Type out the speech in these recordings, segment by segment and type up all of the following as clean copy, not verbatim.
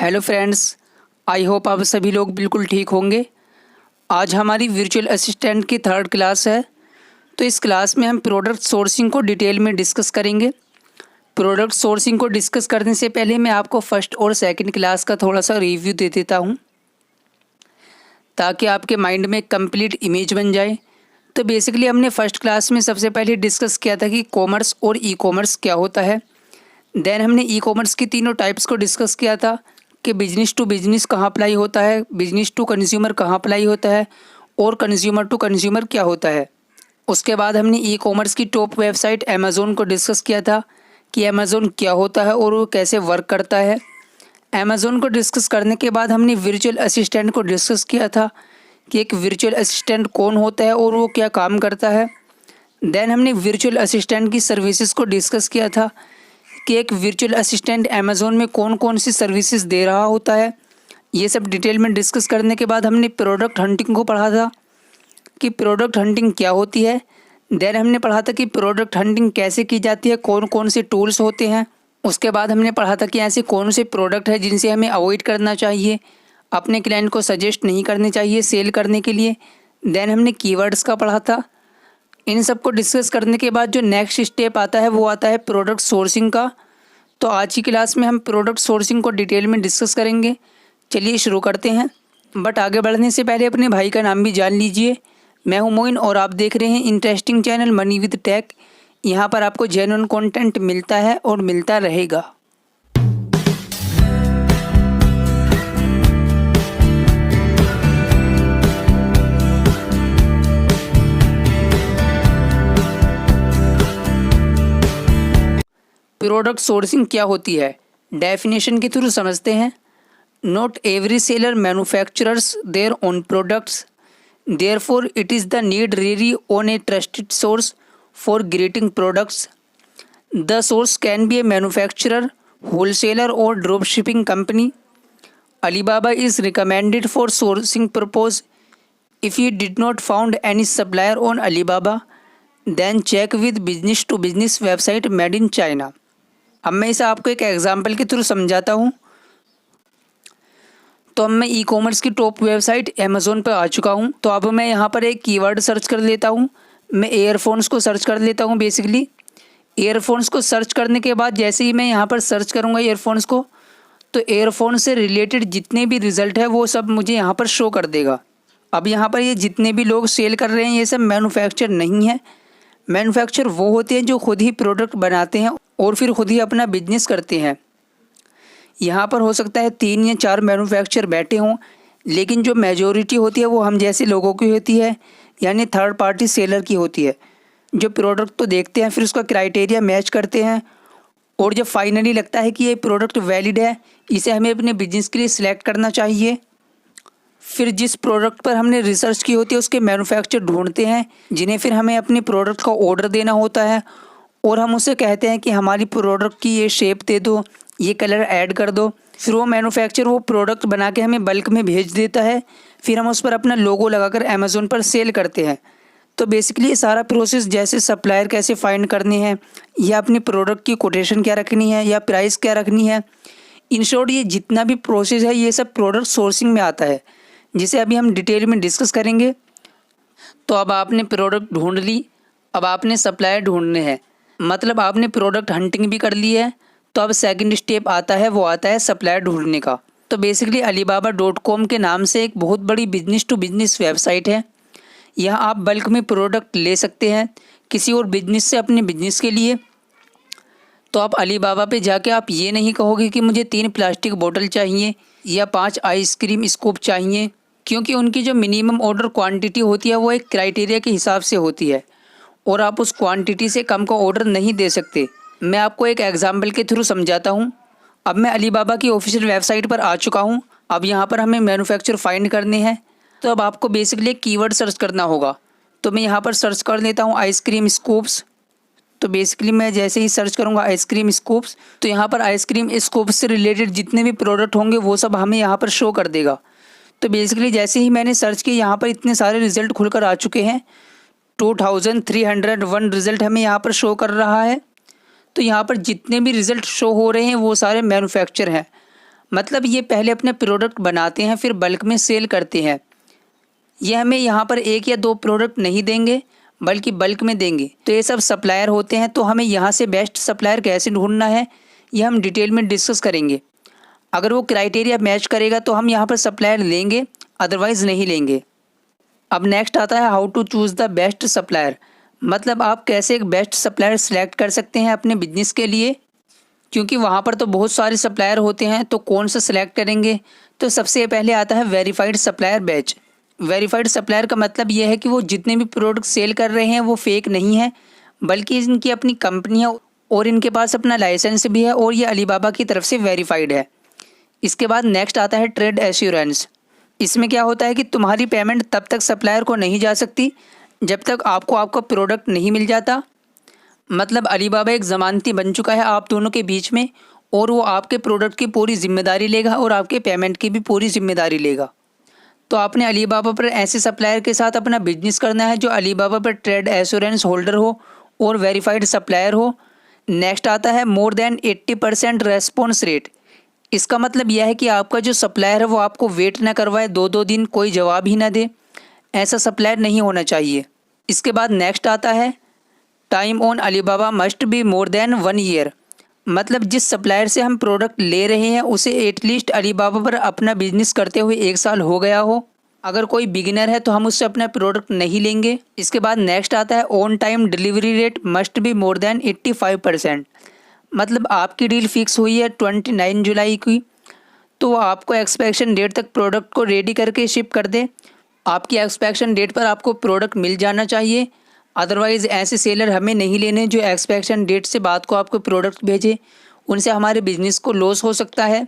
Hello friends, I hope आप सभी लोग बिल्कुल ठीक होंगे। आज हमारी वर्चुअल असिस्टेंट की थर्ड क्लास है। तो इस क्लास में हम प्रोडक्ट सोर्सिंग को डिटेल में डिस्कस करेंगे। प्रोडक्ट सोर्सिंग को डिस्कस करने से पहले मैं आपको फर्स्ट और सेकंड क्लास का थोड़ा सा रिव्यू दे देता हूं, ताकि आपके माइंड में कंप्लीट इमेज बन जाए। तो बेसिकली हमने फर्स्ट क्लास में सबसे पहले डिस्कस किया था कि कॉमर्स और ई कॉमर्स क्या होता है। देन हमने ई कॉमर्स की तीनों टाइप्स को डिस्कस किया था कि बिजनेस टू बिजनेस कहाँ अप्लाई होता है, बिजनेस टू कंज्यूमर कहाँ अप्लाई होता है और कंज्यूमर टू कंज्यूमर क्या होता है। उसके बाद हमने ई कॉमर्स की टॉप वेबसाइट अमेज़ोन को डिस्कस किया था कि अमेज़ोन क्या होता है और वो कैसे वर्क करता है। अमेज़ोन को डिस्कस करने के बाद हमने वर्चुअल असिस्टेंट को डिस्कस किया था कि एक वर्चुअल असिस्टेंट कौन होता है और वो क्या काम करता है। देन हमने वर्चुअल असिस्टेंट की सर्विसेज को डिस्कस किया था कि एक वर्चुअल असिस्टेंट अमेज़ोन में कौन कौन सी सर्विसेज दे रहा होता है। ये सब डिटेल में डिस्कस करने के बाद हमने प्रोडक्ट हंटिंग को पढ़ा था कि प्रोडक्ट हंटिंग क्या होती है। देन हमने पढ़ा था कि प्रोडक्ट हंटिंग कैसे की जाती है, कौन कौन से टूल्स होते हैं। उसके बाद हमने पढ़ा था कि ऐसे कौन से प्रोडक्ट है जिनसे हमें अवॉइड करना चाहिए, अपने क्लाइंट को सजेस्ट नहीं करने चाहिए सेल करने के लिए। देन हमने कीवर्ड्स का पढ़ा था। इन सब को डिस्कस करने के बाद जो नेक्स्ट स्टेप आता है वो आता है प्रोडक्ट सोर्सिंग का। तो आज की क्लास में हम प्रोडक्ट सोर्सिंग को डिटेल में डिस्कस करेंगे। चलिए शुरू करते हैं। बट आगे बढ़ने से पहले अपने भाई का नाम भी जान लीजिए। मैं हूं मोइन और आप देख रहे हैं interesting channel money with tech. यहाँ पर आपको जेन्युइन कंटेंट मिलता है और मिलता रहेगा। प्रोडक्ट सोर्सिंग क्या होती है, डेफिनेशन के थ्रू समझते हैं। Not every seller manufacturers their own products, therefore it is the need really on a trusted source for greeting products. The source can be a manufacturer, wholesaler और drop shipping company. Alibaba is recommended for sourcing purpose. If you did not found any supplier on Alibaba, then check with business to business website made in China. अब मैं इसे आपको एक example के through समझाता हूँ। तो अब मैं ई कॉमर्स की टॉप वेबसाइट अमेज़ोन पर आ चुका हूँ। तो अब मैं यहाँ पर एक कीवर्ड सर्च कर लेता हूँ। मैं ईयरफोन्स को सर्च कर लेता हूँ। बेसिकली ईयरफोन्स को सर्च करने के बाद जैसे ही मैं यहाँ पर सर्च करूँगा ईयरफोन्स को, तो ईयरफोन से रिलेटेड जितने भी रिज़ल्ट है वो सब मुझे यहाँ पर शो कर देगा। अब यहाँ पर ये जितने भी लोग सेल कर रहे हैं ये सब मैन्युफैक्चर नहीं है। मैन्युफैक्चर वो होते हैं जो खुद ही प्रोडक्ट बनाते हैं और फिर खुद ही अपना बिजनेस करते हैं। यहाँ पर हो सकता है 3 या 4 मैन्युफैक्चर बैठे हों, लेकिन जो मेजॉरिटी होती है वो हम जैसे लोगों की होती है, यानी थर्ड पार्टी सेलर की होती है, जो प्रोडक्ट तो देखते हैं फिर उसका क्राइटेरिया मैच करते हैं और जब फाइनली लगता है कि ये प्रोडक्ट वैलिड है, इसे हमें अपने बिजनेस के लिए सिलेक्ट करना चाहिए, फिर जिस प्रोडक्ट पर हमने रिसर्च की होती है उसके मैन्युफैक्चर ढूंढते हैं, जिन्हें फिर हमें अपने प्रोडक्ट का ऑर्डर देना होता है और हम उसे कहते हैं कि हमारी प्रोडक्ट की ये शेप दे दो, ये कलर ऐड कर दो। फिर वो मैन्युफैक्चर वो प्रोडक्ट बना के हमें बल्क में भेज देता है। फिर हम उस पर अपना लोगो लगाकर अमेज़ोन पर सेल करते हैं। तो बेसिकली ये सारा प्रोसेस, जैसे सप्लायर कैसे फाइंड करने हैं या अपनी प्रोडक्ट की कोटेशन क्या रखनी है या प्राइस क्या रखनी है, इन शॉर्ट ये जितना भी प्रोसेस है ये सब प्रोडक्ट सोर्सिंग में आता है, जिसे अभी हम डिटेल में डिस्कस करेंगे। तो अब आपने प्रोडक्ट ढूंढ ली, अब आपने सप्लायर ढूंढने हैं, मतलब आपने प्रोडक्ट हंटिंग भी कर ली है। तो अब सेकंड स्टेप आता है, वो आता है सप्लायर ढूंढने का। तो बेसिकली alibaba.com के नाम से एक बहुत बड़ी बिजनेस टू बिजनेस वेबसाइट है। यहाँ आप बल्क में प्रोडक्ट ले सकते हैं किसी और बिजनेस से अपने बिजनेस के लिए। तो आप अलीबाबा पे जाके आप ये नहीं कहोगे कि मुझे 3 प्लास्टिक बोतल चाहिए या 5 आइसक्रीम स्कूप चाहिए, क्योंकि उनकी जो मिनिमम ऑर्डर क्वांटिटी होती है वो एक क्राइटेरिया के हिसाब से होती है और आप उस क्वांटिटी से कम का ऑर्डर नहीं दे सकते। मैं आपको एक एग्जाम्पल के थ्रू समझाता हूँ। अब मैं अलीबाबा की ऑफिशियल वेबसाइट पर आ चुका हूँ। अब यहाँ पर हमें मैन्युफैक्चर फाइंड करने हैं। तो अब आपको बेसिकली एक कीवर्ड सर्च करना होगा। तो मैं यहाँ पर सर्च कर लेता हूँ आइसक्रीम स्कूप्स। तो बेसिकली मैं जैसे ही सर्च करूँगा आइसक्रीम स्कूप्स, तो यहाँ पर आइसक्रीम स्कूप्स से रिलेटेड जितने भी प्रोडक्ट होंगे वो सब हमें यहाँ पर शो कर देगा। तो बेसिकली जैसे ही मैंने सर्च किया यहाँ पर इतने सारे रिजल्ट खुलकर आ चुके हैं। 2301 रिज़ल्ट हमें यहाँ पर शो कर रहा है। तो यहाँ पर जितने भी रिज़ल्ट शो हो रहे हैं वो सारे मैन्युफैक्चर हैं। मतलब ये पहले अपने प्रोडक्ट बनाते हैं फिर बल्क में सेल करते हैं। ये हमें यहाँ पर 1 या 2 प्रोडक्ट नहीं देंगे बल्कि बल्क में देंगे। तो ये सब सप्लायर होते हैं। तो हमें यहाँ से बेस्ट सप्लायर कैसे ढूंढना है ये हम डिटेल में डिस्कस करेंगे। अगर वो क्राइटेरिया मैच करेगा तो हम यहाँ पर सप्लायर लेंगे, अदरवाइज़ नहीं लेंगे। अब नेक्स्ट आता है how to choose the best supplier. मतलब आप कैसे एक बेस्ट सप्लायर सेलेक्ट कर सकते हैं अपने बिजनेस के लिए, क्योंकि वहाँ पर तो बहुत सारे सप्लायर होते हैं। तो कौन सा सेलेक्ट करेंगे? तो सबसे पहले आता है verified supplier batch. Verified supplier का मतलब यह है कि वो जितने भी प्रोडक्ट सेल कर रहे हैं वो फेक नहीं है, बल्कि इनकी अपनी कंपनी है और इनके पास अपना लाइसेंस भी है और ये अलीबाबा की तरफ से वेरीफाइड है। इसके बाद नेक्स्ट आता है ट्रेड एश्योरेंस। इसमें क्या होता है कि तुम्हारी पेमेंट तब तक सप्लायर को नहीं जा सकती जब तक आपको आपका प्रोडक्ट नहीं मिल जाता। मतलब अलीबाबा एक ज़मानती बन चुका है आप दोनों के बीच में, और वो आपके प्रोडक्ट की पूरी जिम्मेदारी लेगा और आपके पेमेंट की भी पूरी जिम्मेदारी लेगा। तो आपने अलीबाबा पर ऐसे सप्लायर के साथ अपना बिजनेस करना है जो अलीबाबा पर ट्रेड एश्योरेंस होल्डर हो और वेरीफाइड सप्लायर हो। नेक्स्ट आता है मोर देन 80% रेस्पॉन्स रेट। इसका मतलब यह है कि आपका जो सप्लायर है वो आपको वेट ना करवाए, 2-2 दिन कोई जवाब ही ना दे। ऐसा सप्लायर नहीं होना चाहिए। इसके बाद नेक्स्ट आता है time on Alibaba must be more than 1 year. मतलब जिस सप्लायर से हम प्रोडक्ट ले रहे हैं उसे एटलीस्ट अलीबाबा पर अपना बिजनेस करते हुए 1 साल हो गया हो। अगर कोई बिगिनर है तो हम उससे अपना प्रोडक्ट नहीं लेंगे। इसके बाद नेक्स्ट आता है on time delivery rate must be more than 85%। मतलब आपकी डील फिक्स हुई है 29 जुलाई की, तो वो आपको एक्सपेक्शन डेट तक प्रोडक्ट को रेडी करके शिप कर दे। आपकी एक्सपेक्शन डेट पर आपको प्रोडक्ट मिल जाना चाहिए। अदरवाइज़ ऐसे सेलर हमें नहीं लेने जो एक्सपेक्शन डेट से बाद को आपको प्रोडक्ट भेजे, उनसे हमारे बिजनेस को लॉस हो सकता है।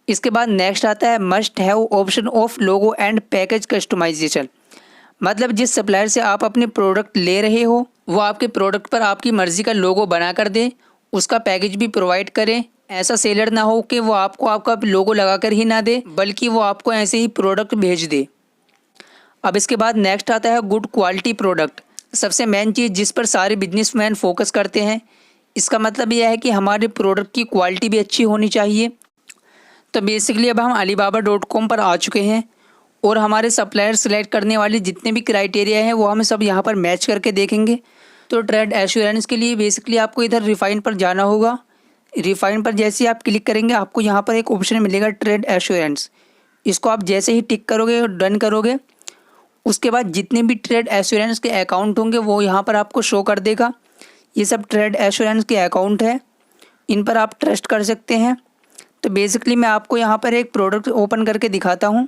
इसके बाद नेक्स्ट आता है must have option of logo and package customization. मतलब जिस सप्लायर से आप अपने प्रोडक्ट ले रहे हो वो आपके प्रोडक्ट पर आपकी मर्ज़ी का लोगो बना कर दे, उसका पैकेज भी प्रोवाइड करें। ऐसा सेलर ना हो कि वो आपको आपका लोगो लगा कर ही ना दे, बल्कि वो आपको ऐसे ही प्रोडक्ट भेज दे। अब इसके बाद नेक्स्ट आता है गुड क्वालिटी प्रोडक्ट। सबसे मेन चीज़ जिस पर सारे बिजनेसमैन फोकस करते हैं। इसका मतलब यह है कि हमारे प्रोडक्ट की क्वालिटी भी अच्छी होनी चाहिए। तो बेसिकली अब हम alibaba.com पर आ चुके हैं और हमारे सप्लायर सेलेक्ट करने वाले जितने भी क्राइटेरिया हैं वो हम सब यहाँ पर मैच करके देखेंगे। तो ट्रेड एश्योरेंस के लिए बेसिकली आपको इधर रिफाइन पर जाना होगा। रिफाइन पर जैसे ही आप क्लिक करेंगे आपको यहाँ पर एक ऑप्शन मिलेगा ट्रेड एश्योरेंस। इसको आप जैसे ही टिक करोगे और डन करोगे, उसके बाद जितने भी ट्रेड एश्योरेंस के अकाउंट होंगे वो यहाँ पर आपको शो कर देगा। ये सब ट्रेड एश्योरेंस के अकाउंट है, इन पर आप ट्रस्ट कर सकते हैं। तो बेसिकली मैं आपको यहाँ पर एक प्रोडक्ट ओपन करके दिखाता हूँ।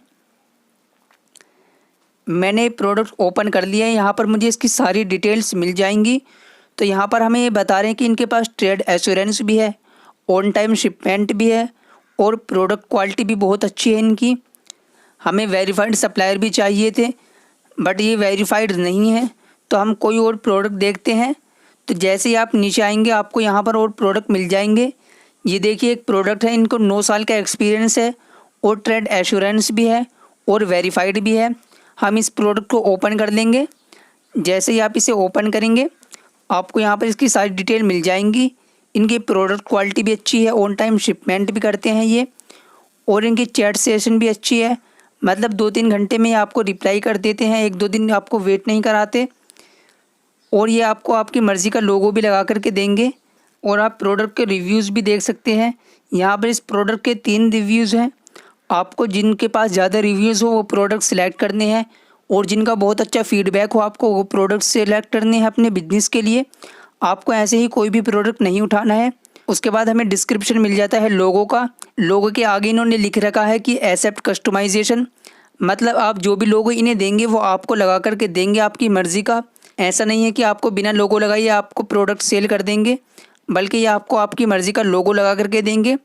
मैंने प्रोडक्ट ओपन कर लिया है। यहाँ पर मुझे इसकी सारी डिटेल्स मिल जाएंगी। तो यहाँ पर हमें ये बता रहे हैं कि इनके पास ट्रेड एश्योरेंस भी है, ऑन टाइम शिपमेंट भी है और प्रोडक्ट क्वालिटी भी बहुत अच्छी है इनकी। हमें वेरीफाइड सप्लायर भी चाहिए थे बट ये वेरीफाइड नहीं है, तो हम कोई और प्रोडक्ट देखते हैं। तो जैसे ही आप नीचे आएंगे आपको यहाँ पर और प्रोडक्ट मिल जाएंगे। ये देखिए एक प्रोडक्ट है, इनको 9 साल का एक्सपीरियंस है और ट्रेड एश्योरेंस भी है और वेरीफाइड भी है। हम इस प्रोडक्ट को ओपन कर लेंगे। जैसे ही आप इसे ओपन करेंगे आपको यहाँ पर इसकी सारी डिटेल मिल जाएंगी। इनकी प्रोडक्ट क्वालिटी भी अच्छी है, ऑन टाइम शिपमेंट भी करते हैं ये, और इनकी चैट सेशन भी अच्छी है। मतलब 2-3 घंटे में आपको रिप्लाई कर देते हैं, 1-2 दिन आपको वेट नहीं कराते। और ये आपको आपकी मर्ज़ी का लोगो भी लगा करके देंगे। और आप प्रोडक्ट के रिव्यूज़ भी देख सकते हैं। यहाँ पर इस प्रोडक्ट के 3 रिव्यूज़ हैं। आपको जिनके पास ज़्यादा रिव्यूज़ हो वो प्रोडक्ट सिलेक्ट करने हैं, और जिनका बहुत अच्छा फीडबैक हो आपको वो प्रोडक्ट सिलेक्ट करने हैं अपने बिजनेस के लिए। आपको ऐसे ही कोई भी प्रोडक्ट नहीं उठाना है। उसके बाद हमें डिस्क्रिप्शन मिल जाता है लोगो का। लोगो के आगे इन्होंने लिख रखा है कि एक्सेप्ट कस्टमाइजेशन। मतलब आप जो भी लोगो इन्हें देंगे वो आपको लगा करके देंगे आपकी मर्ज़ी का। ऐसा नहीं है कि आपको बिना लोगो लगाए आपको प्रोडक्ट सेल कर देंगे, बल्कि ये आपको आपकी मर्ज़ी का लोगो लगा करके देंगे।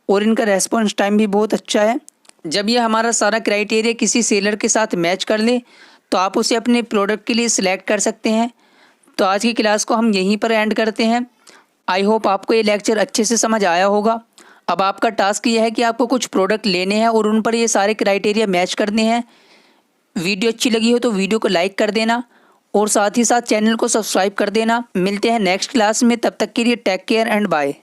और इनका रेस्पॉन्स टाइम भी बहुत अच्छा है। जब ये हमारा सारा क्राइटेरिया किसी सेलर के साथ मैच कर ले तो आप उसे अपने प्रोडक्ट के लिए सिलेक्ट कर सकते हैं। तो आज की क्लास को हम यहीं पर एंड करते हैं। आई होप आपको ये लेक्चर अच्छे से समझ आया होगा। अब आपका टास्क ये है कि आपको कुछ प्रोडक्ट लेने हैं और उन पर ये सारे क्राइटेरिया मैच करने हैं। वीडियो अच्छी लगी हो तो वीडियो को लाइक कर देना और साथ ही साथ चैनल को सब्सक्राइब कर देना। मिलते हैं नेक्स्ट क्लास में, तब तक के लिए टेक केयर एंड बाय।